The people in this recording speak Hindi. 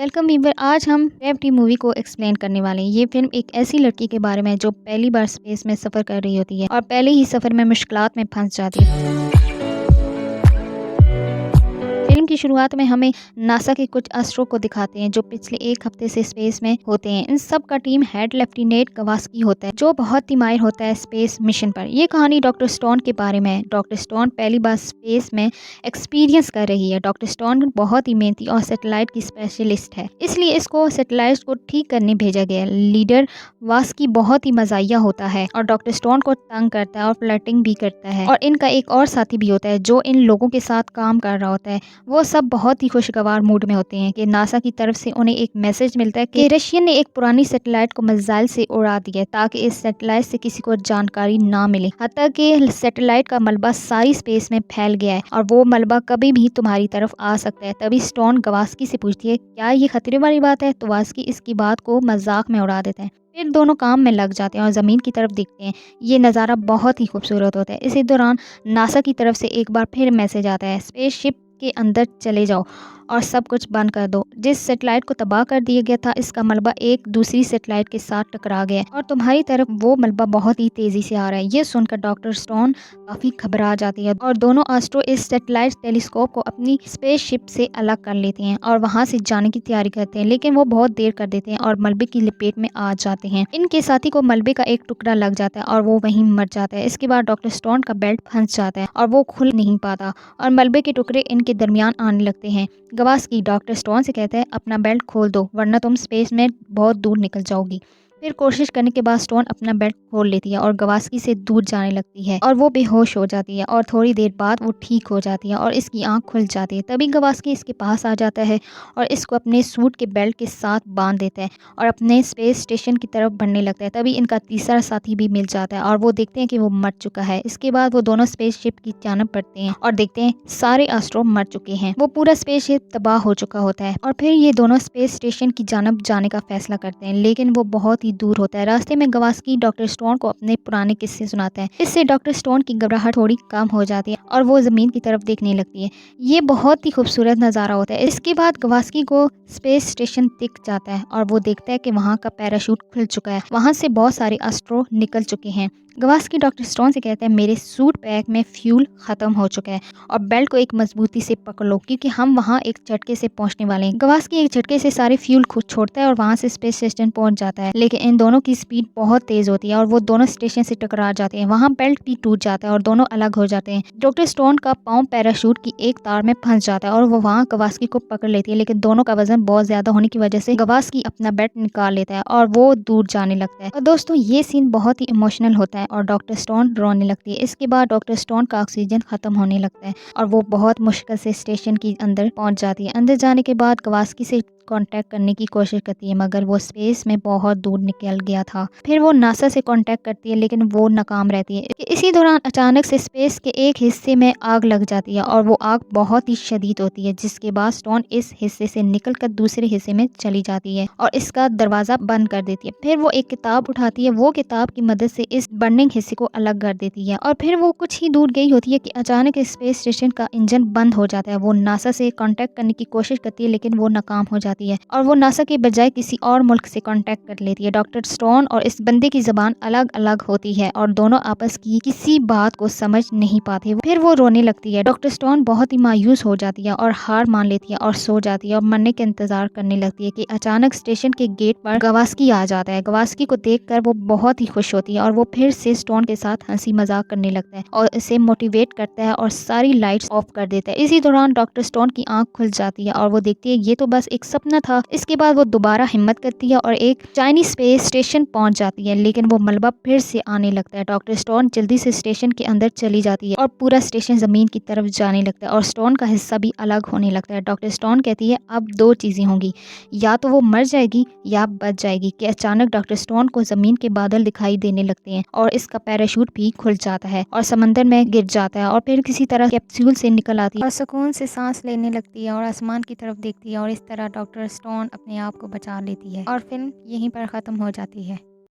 Welcome Weaver. आज हम ग्रेविटी मूवी को एक्सप्लेन करने वाले हैं। ये फिल्म एक ऐसी लड़की के बारे में है जो पहली बार स्पेस में सफ़र कर रही होती है और पहले ही सफ़र में मुश्किलात में फंस जाती है। फिल्म की शुरुआत में हमें नासा के कुछ एस्ट्रो को दिखाते हैं जो पिछले एक हफ्ते से स्पेस में होते हैं। इन सब का टीम हेड लेफ्टिनेंट कवास्की होता है जो बहुत ही माहिर होता है स्पेस मिशन पर। ये कहानी डॉक्टर स्टोन के बारे में है। डॉक्टर स्टोन पहली बार स्पेस में एक्सपीरियंस कर रही है। डॉक्टर स्टोन बहुत ही मेहनती और सैटेलाइट की स्पेशलिस्ट है, इसलिए इसको सैटेलाइट को ठीक करने भेजा गया। लीडर वास्की बहुत ही मजाइया होता है और डॉक्टर स्टोन को तंग करता है और फ्लर्टिंग भी करता है। और इनका एक और साथी भी होता है जो इन लोगों के साथ काम कर रहा होता है। वो सब बहुत ही खुशगवार मूड में होते हैं कि नासा की तरफ से उन्हें एक मैसेज मिलता है कि रशियन ने एक पुरानी सैटेलाइट को मिसाइल से उड़ा दिया ताकि इस सैटेलाइट से किसी को जानकारी ना मिले। हत्ता कि सैटेलाइट का मलबा सारी स्पेस में फैल गया है और वो मलबा कभी भी तुम्हारी तरफ आ सकता है। तभी स्टोन गवास्की से पूछती है क्या ये खतरे वाली बात है, तो वास्की इसकी बात को मजाक में उड़ा देते हैं। फिर दोनों काम में लग जाते हैं और ज़मीन की तरफ देखते हैं। ये नज़ारा बहुत ही खूबसूरत होता है। इसी दौरान नासा की तरफ से एक बार फिर मैसेज आता है, स्पेसशिप के अंदर चले जाओ और सब कुछ बंद कर दो। जिस सैटेलाइट को तबाह कर दिया गया था इसका मलबा एक दूसरी सैटेलाइट के साथ टकरा गया और तुम्हारी तरफ वो मलबा बहुत ही तेजी से आ रहा है। ये सुनकर डॉक्टर स्टोन काफी घबरा जाती है और दोनों एस्ट्रो इस सैटेलाइट टेलीस्कोप को अपनी स्पेसशिप से अलग कर लेते हैं और वहां से जाने की तैयारी करते हैं, लेकिन वो बहुत देर कर देते हैं और मलबे की लपेट में आ जाते हैं। इनके साथी को मलबे का एक टुकड़ा लग जाता है और वो वहीं मर जाता है। इसके बाद डॉक्टर स्टोन का बेल्ट फंस जाता है और वो खुल नहीं पाता और मलबे के टुकड़े इनके दरमियान आने लगते हैं। गवास्की डॉक्टर स्टोन से कहता है अपना बेल्ट खोल दो वरना तुम स्पेस में बहुत दूर निकल जाओगी। फिर कोशिश करने के बाद स्टोन अपना बेल्ट खोल लेती है और गवास्की से दूर जाने लगती है और वो बेहोश हो जाती है और थोड़ी देर बाद वो ठीक हो जाती है और इसकी आंख खुल जाती है। तभी गवास्की इसके पास आ जाता है और इसको अपने सूट के बेल्ट के साथ बांध देता है और अपने स्पेस स्टेशन की तरफ बढ़ने लगता है। तभी इनका तीसरा साथी भी मिल जाता है और वो देखते हैं कि वो मर चुका है। इसके बाद वो दोनों स्पेसशिप की जानब बढ़ते हैं और देखते हैं सारे एस्ट्रो मर चुके हैं। वो पूरा स्पेसशिप तबाह हो चुका होता है और फिर ये दोनों स्पेस स्टेशन की जानब जाने का फैसला करते हैं, लेकिन वो बहुत ही दूर होता है। रास्ते में गवास्की डॉक्टर स्टोन को अपने पुराने किस्से सुनाता है। इससे डॉक्टर स्टोन की घबराहट थोड़ी कम हो जाती है और वो जमीन की तरफ देखने लगती है। ये बहुत ही खूबसूरत नज़ारा होता है। इसके बाद गवास्की को स्पेस स्टेशन दिख जाता है और वो देखता है कि वहाँ का पैराशूट खुल चुका है। वहाँ से बहुत सारे एस्ट्रो निकल चुके हैं। गवास्की डॉक्टर स्टोन से कहता है मेरे सूट पैक में फ्यूल खत्म हो चुका है और बेल्ट को एक मजबूती से पकड़ लो क्योंकि हम वहाँ एक झटके से पहुँचने वाले हैं। गवास्की एक झटके से सारे फ्यूल खुद छोड़ता है और वहाँ से स्पेस स्टेशन पहुँच जाता है, लेकिन इन दोनों की स्पीड बहुत तेज होती है और वो दोनों स्टेशन से टकरा जाते हैं। वहाँ बेल्ट भी टूट जाता है और दोनों अलग हो जाते हैं। डॉक्टर स्टोन का पाँव पैराशूट की एक तार में फंस जाता है और वो वहाँ गवास्की को पकड़ लेती है, लेकिन दोनों का वजन बहुत ज्यादा होने की वजह से गवास्की अपना बेल्ट निकाल लेता है और वो दूर जाने लगता है। और दोस्तों ये सीन बहुत ही इमोशनल होता है और डॉक्टर स्टोन रोने लगती है। इसके बाद डॉक्टर स्टोन का ऑक्सीजन खत्म होने लगता है और वो बहुत मुश्किल से स्टेशन के अंदर पहुंच जाती है। अंदर जाने के बाद गवास्की से कांटेक्ट करने की कोशिश करती है मगर वो स्पेस में बहुत दूर निकल गया था। फिर वो नासा से कांटेक्ट करती है लेकिन वो नाकाम रहती है। इसी दौरान अचानक से स्पेस के एक हिस्से में आग लग जाती है और वो आग बहुत ही शदीद होती है, जिसके बाद स्टोन इस हिस्से से निकलकर दूसरे हिस्से में चली जाती है और इसका दरवाजा बंद कर देती है। फिर वो एक किताब उठाती है, वो किताब की मदद से इस बर्निंग हिस्से को अलग कर देती है और फिर वो कुछ ही दूर गई होती है कि अचानक स्पेस स्टेशन का इंजन बंद हो जाता है। वो नासा से कांटेक्ट करने की कोशिश करती है लेकिन वो नाकाम हो जाती है और वो नासा के बजाय किसी और मुल्क से कांटेक्ट कर लेती है। डॉक्टर स्टोन और इस बंदे की जबान अलग अलग होती है और दोनों आपस की किसी बात को समझ नहीं पाते। फिर वो रोने लगती है। डॉक्टर स्टोन बहुत ही मायूस हो जाती है और हार मान लेती है और सो जाती है और मरने के इंतजार करने लगती है कि अचानक स्टेशन के गेट पर गवास्की आ जाता है। गवास्की को देखकर वो बहुत ही खुश होती है और वो फिर से स्टोन के साथ हंसी मजाक करने लगता है और इसे मोटिवेट करता है और सारी लाइट्स ऑफ कर देता है। इसी दौरान डॉक्टर स्टोन की आंख खुल जाती है और वो देखती है ये तो बस एक सपना था। इसके बाद वो दोबारा हिम्मत करती है और एक चाइनीज स्पेस स्टेशन पहुंच जाती है, लेकिन वो मलबा फिर से आने लगता है। डॉक्टर स्टोन जल्दी से स्टेशन के अंदर चली जाती है और पूरा स्टेशन जमीन की तरफ जाने लगता है और स्टोन का हिस्सा भी अलग होने लगता है। डॉक्टर स्टोन कहती है अब दो चीजें होंगी, या तो वो मर जाएगी या बच जाएगी। कि अचानक डॉक्टर स्टोन को जमीन के बादल दिखाई देने लगते हैं और इसका पैराशूट भी खुल जाता है और समंदर में गिर जाता है और फिर किसी तरह कैप्सूल से निकल आती है और सुकून से सांस लेने लगती है और आसमान की तरफ देखती है और इस तरह डॉक्टर स्टोन अपने आप को बचा लेती है और फिल्म यहीं पर ख़त्म हो जाती है।